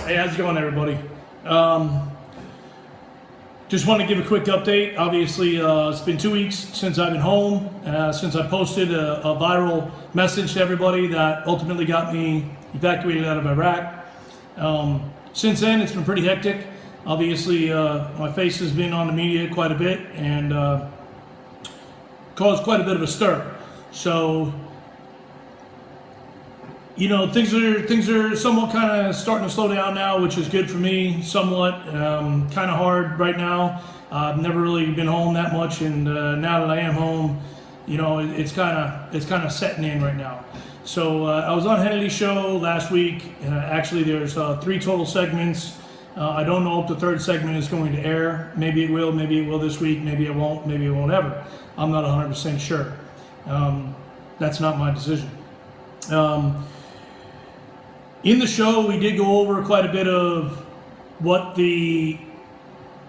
Hey, how's it going, everybody? Just want to give a quick update. Obviously, it's been 2 weeks since I've been home, since I posted a viral message to everybody that ultimately got me evacuated out of Iraq. Since then, it's been pretty hectic. Obviously, my face has been on the media quite a bit and caused quite a bit of a stir. So, you know, things are somewhat kind of starting to slow down now, which is good for me, somewhat. Kind of hard right now. I've never really been home that much, and now that I am home, you know, it's kind of setting in right now. So I was on Hennedy's show last week. Actually, there's 3 total segments. I don't know if the 3rd segment is going to air. Maybe it will this week, maybe it won't, maybe it won't ever. I'm not 100% sure. That's not my decision. In the show, we did go over quite a bit of what the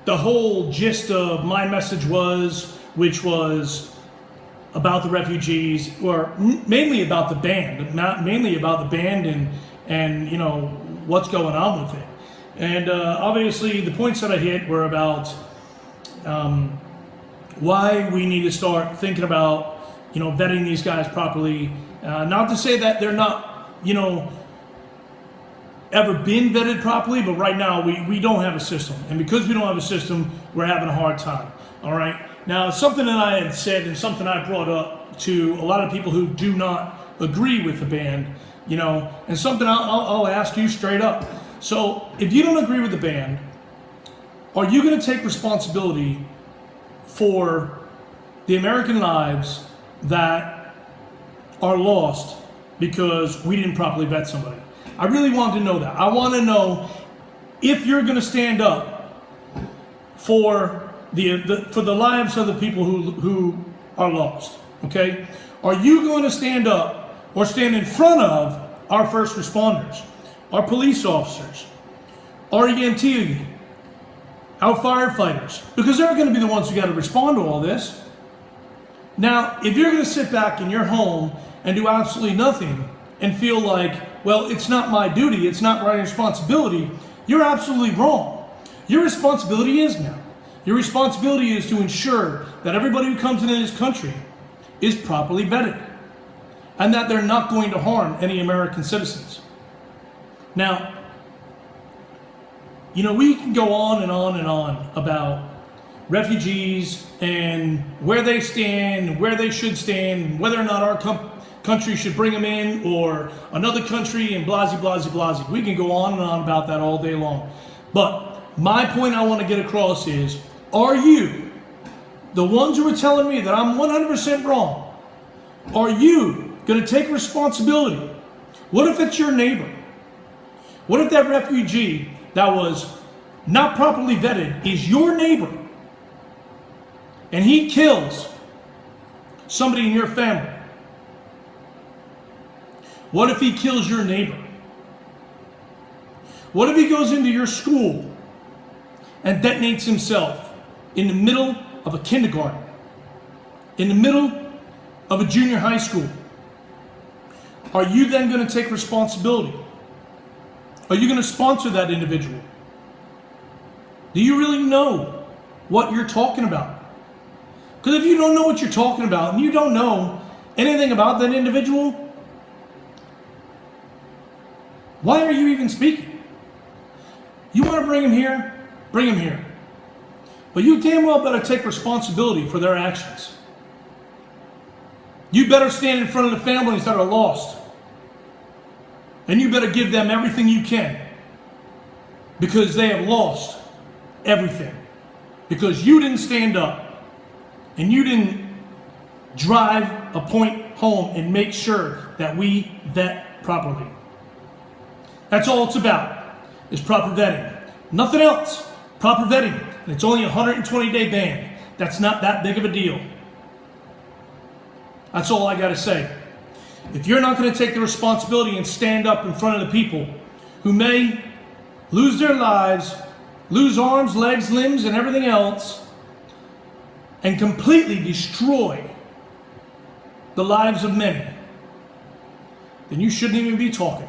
whole gist of my message was, which was about the refugees, or mainly about the band, not mainly about the band and you know what's going on with it. And obviously, the points that I hit were about why we need to start thinking about, you know, vetting these guys properly. Not to say that they're not, you know, ever been vetted properly, but right now we don't have a system. And because we don't have a system, we're having a hard time. All right. Now, something that I had said and something I brought up to a lot of people who do not agree with the band, you know, and something I'll ask you straight up. So if you don't agree with the band, are you going to take responsibility for the American lives that are lost because we didn't properly vet somebody? I really want to know that. I want to know if you're going to stand up for the lives of the people who are lost. Okay? Are you going to stand up or stand in front of our first responders, our police officers, our EMT, our firefighters? Because they're going to be the ones who got to respond to all this. Now, if you're going to sit back in your home and do absolutely nothing and feel like, well, it's not my duty, it's not my responsibility, you're absolutely wrong. Your responsibility is now. Your responsibility is to ensure that everybody who comes into this country is properly vetted and that they're not going to harm any American citizens. Now, you know, we can go on and on and on about refugees and where they stand, where they should stand, whether or not our country should bring them in or another country, and blasey, blasey, blasey. We can go on and on about that all day long. But my point I want to get across is, are you, the ones who are telling me that I'm 100% wrong, are you going to take responsibility? What if it's your neighbor? What if that refugee that was not properly vetted is your neighbor and he kills somebody in your family? What if he kills your neighbor? What if he goes into your school and detonates himself in the middle of a kindergarten, in the middle of a junior high school? Are you then going to take responsibility? Are you going to sponsor that individual? Do you really know what you're talking about? Because if you don't know what you're talking about and you don't know anything about that individual, why are you even speaking? You want to bring him here? Bring him here. But you damn well better take responsibility for their actions. You better stand in front of the families that are lost. And you better give them everything you can. Because they have lost everything. Because you didn't stand up. And you didn't drive a point home and make sure that we vet properly. That's all it's about, is proper vetting. Nothing else. Proper vetting. And it's only a 120-day ban. That's not that big of a deal. That's all I got to say. If you're not going to take the responsibility and stand up in front of the people who may lose their lives, lose arms, legs, limbs, and everything else, and completely destroy the lives of many, then you shouldn't even be talking.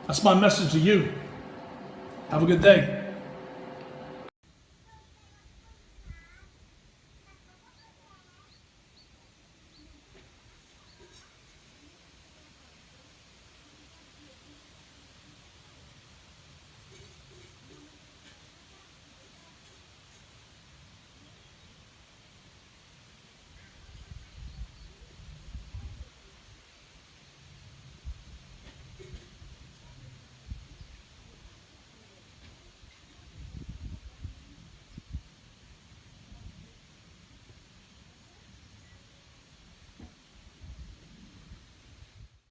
That's my message to you. Have a good day.